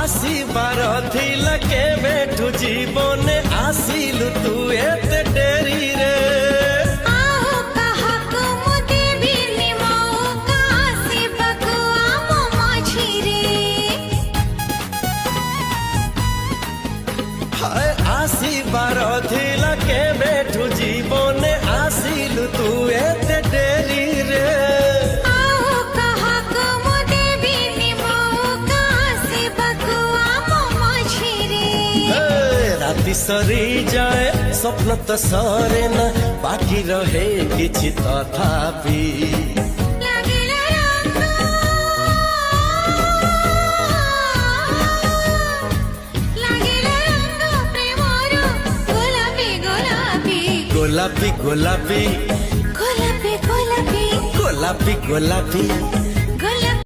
আসিবার থিলা কেবেঠু জীবনে আসিলু তু এতে ডেরি রে আসিবার থিলা কেবেঠু জীবনে আসিলু তু এতে ডেরি রে রাতি সরি যায় স্বপ্ন তো সরে না বাকি রহে কিছু তথাপি গোলাপি গোলাপি গোলাপি গোলাপি গোলাপি গোলাপি